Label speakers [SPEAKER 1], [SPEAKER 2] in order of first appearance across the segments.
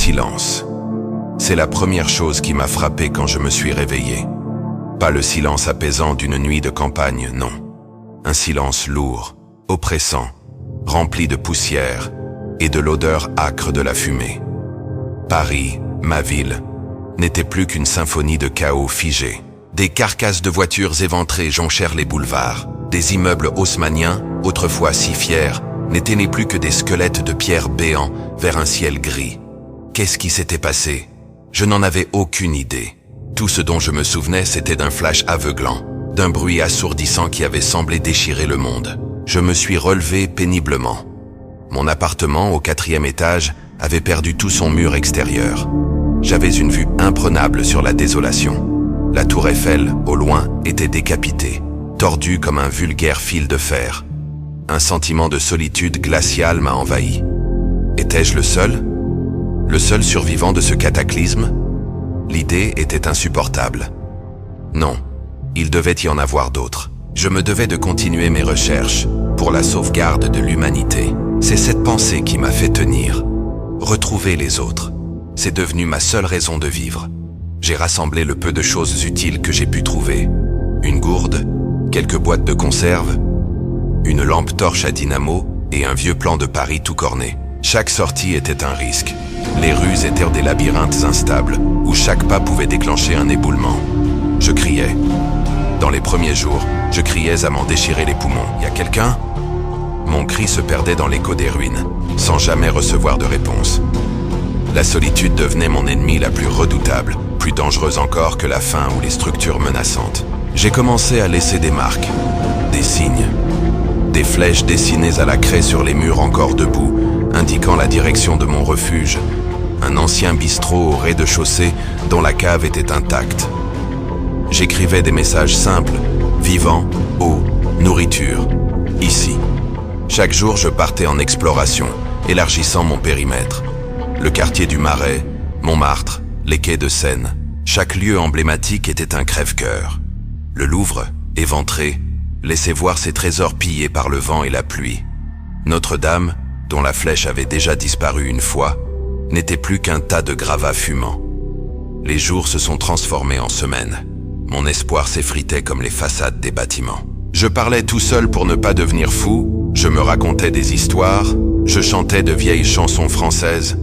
[SPEAKER 1] silence. C'est la première chose qui m'a frappé quand je me suis réveillé. Pas le silence apaisant d'une nuit de campagne, non. Un silence lourd, oppressant, rempli de poussière et de l'odeur âcre de la fumée. Paris, ma ville, n'était plus qu'une symphonie de chaos figé. Des carcasses de voitures éventrées jonchèrent les boulevards. Des immeubles haussmanniens, autrefois si fiers, n'étaient plus que des squelettes de pierre béants vers un ciel gris. Qu'est-ce qui s'était passé? Je n'en avais aucune idée. Tout ce dont je me souvenais, c'était d'un flash aveuglant, d'un bruit assourdissant qui avait semblé déchirer le monde. Je me suis relevé péniblement. Mon appartement, au 4e étage, avait perdu tout son mur extérieur. J'avais une vue imprenable sur la désolation. La tour Eiffel, au loin, était décapitée, tordue comme un vulgaire fil de fer. Un sentiment de solitude glaciale m'a envahi. Étais-je le seul? Le seul survivant de ce cataclysme? L'idée était insupportable. Non, il devait y en avoir d'autres. Je me devais de continuer mes recherches pour la sauvegarde de l'humanité. C'est cette pensée qui m'a fait tenir. Retrouver les autres, c'est devenu ma seule raison de vivre. J'ai rassemblé le peu de choses utiles que j'ai pu trouver. Une gourde, quelques boîtes de conserve, une lampe torche à dynamo et un vieux plan de Paris tout corné. Chaque sortie était un risque. Les rues étaient des labyrinthes instables, où chaque pas pouvait déclencher un éboulement. Je criais. Dans les premiers jours, je criais à m'en déchirer les poumons. « Y a quelqu'un ?» Mon cri se perdait dans l'écho des ruines, sans jamais recevoir de réponse. La solitude devenait mon ennemi la plus redoutable, plus dangereuse encore que la faim ou les structures menaçantes. J'ai commencé à laisser des marques, des signes, des flèches dessinées à la craie sur les murs encore debout, indiquant la direction de mon refuge, un ancien bistrot au rez-de-chaussée dont la cave était intacte. J'écrivais des messages simples, vivants, eau, nourriture, ici. Chaque jour, je partais en exploration, élargissant mon périmètre. Le quartier du Marais, Montmartre, les quais de Seine. Chaque lieu emblématique était un crève-cœur. Le Louvre, éventré, laissait voir ses trésors pillés par le vent et la pluie. Notre-Dame, dont la flèche avait déjà disparu une fois, n'était plus qu'un tas de gravats fumants. Les jours se sont transformés en semaines. Mon espoir s'effritait comme les façades des bâtiments. Je parlais tout seul pour ne pas devenir fou, je me racontais des histoires, je chantais de vieilles chansons françaises.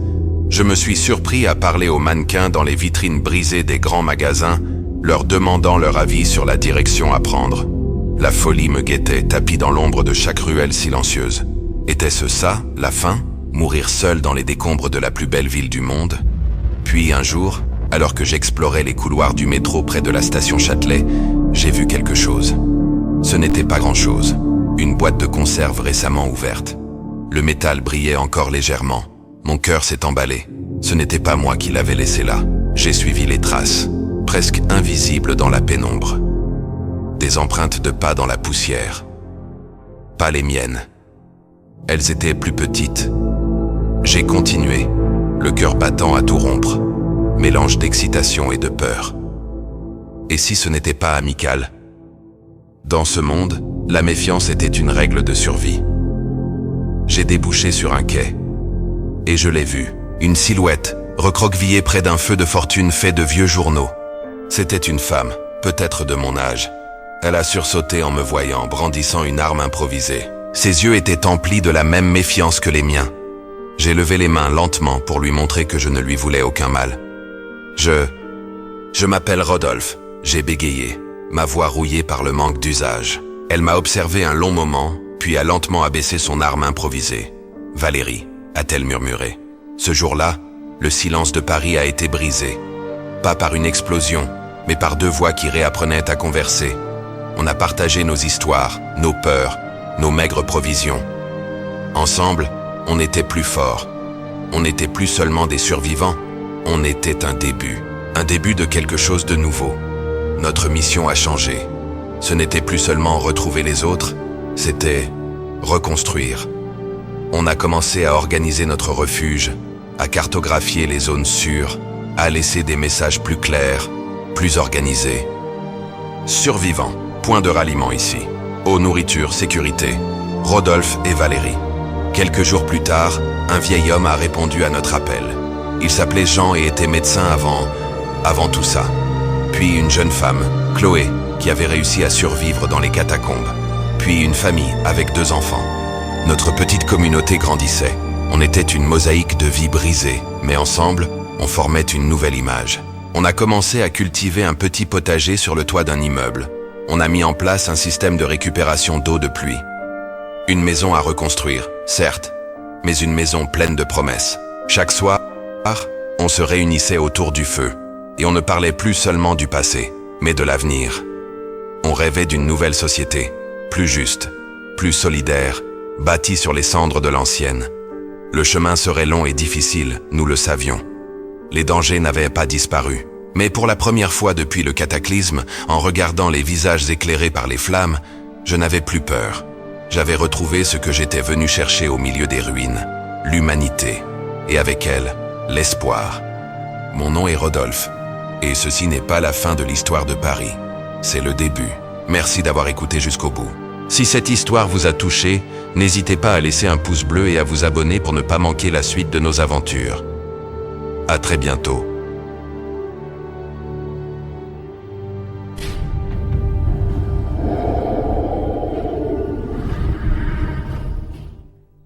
[SPEAKER 1] Je me suis surpris à parler aux mannequins dans les vitrines brisées des grands magasins, leur demandant leur avis sur la direction à prendre. La folie me guettait, tapie dans l'ombre de chaque ruelle silencieuse. Était-ce ça, la fin? Mourir seul dans les décombres de la plus belle ville du monde? Puis un jour, alors que j'explorais les couloirs du métro près de la station Châtelet, j'ai vu quelque chose. Ce n'était pas grand-chose. Une boîte de conserve récemment ouverte. Le métal brillait encore légèrement. Mon cœur s'est emballé. Ce n'était pas moi qui l'avais laissé là. J'ai suivi les traces, presque invisibles dans la pénombre. Des empreintes de pas dans la poussière. Pas les miennes. Elles étaient plus petites. J'ai continué, le cœur battant à tout rompre, mélange d'excitation et de peur. Et si ce n'était pas amical? Dans ce monde, la méfiance était une règle de survie. J'ai débouché sur un quai. Et je l'ai vue, une silhouette, recroquevillée près d'un feu de fortune fait de vieux journaux. C'était une femme, peut-être de mon âge. Elle a sursauté en me voyant, brandissant une arme improvisée. Ses yeux étaient emplis de la même méfiance que les miens. J'ai levé les mains lentement pour lui montrer que je ne lui voulais aucun mal. Je m'appelle Rodolphe, j'ai bégayé, ma voix rouillée par le manque d'usage. Elle m'a observé un long moment, puis a lentement abaissé son arme improvisée. « Valérie », a-t-elle murmuré. Ce jour-là, le silence de Paris a été brisé. Pas par une explosion, mais par deux voix qui réapprenaient à converser. On a partagé nos histoires, nos peurs, nos maigres provisions. Ensemble, on était plus forts. On n'était plus seulement des survivants, on était un début de quelque chose de nouveau. Notre mission a changé. Ce n'était plus seulement retrouver les autres, c'était reconstruire. On a commencé à organiser notre refuge, à cartographier les zones sûres, à laisser des messages plus clairs, plus organisés. Survivants, point de ralliement ici. Eau, nourriture, sécurité. Rodolphe et Valérie. Quelques jours plus tard, un vieil homme a répondu à notre appel. Il s'appelait Jean et était médecin avant tout ça. Puis une jeune femme, Chloé, qui avait réussi à survivre dans les catacombes. Puis une famille avec 2 enfants. Notre petite communauté grandissait. On était une mosaïque de vies brisées, mais ensemble, on formait une nouvelle image. On a commencé à cultiver un petit potager sur le toit d'un immeuble. On a mis en place un système de récupération d'eau de pluie. Une maison à reconstruire, certes, mais une maison pleine de promesses. Chaque soir, on se réunissait autour du feu, et on ne parlait plus seulement du passé, mais de l'avenir. On rêvait d'une nouvelle société, plus juste, plus solidaire, bâtie sur les cendres de l'ancienne. Le chemin serait long et difficile, nous le savions. Les dangers n'avaient pas disparu. Mais pour la première fois depuis le cataclysme, en regardant les visages éclairés par les flammes, je n'avais plus peur. J'avais retrouvé ce que j'étais venu chercher au milieu des ruines, l'humanité, et avec elle, l'espoir. Mon nom est Rodolphe, et ceci n'est pas la fin de l'histoire de Paris. C'est le début. Merci d'avoir écouté jusqu'au bout. Si cette histoire vous a touché, n'hésitez pas à laisser un pouce bleu et à vous abonner pour ne pas manquer la suite de nos aventures. À très bientôt.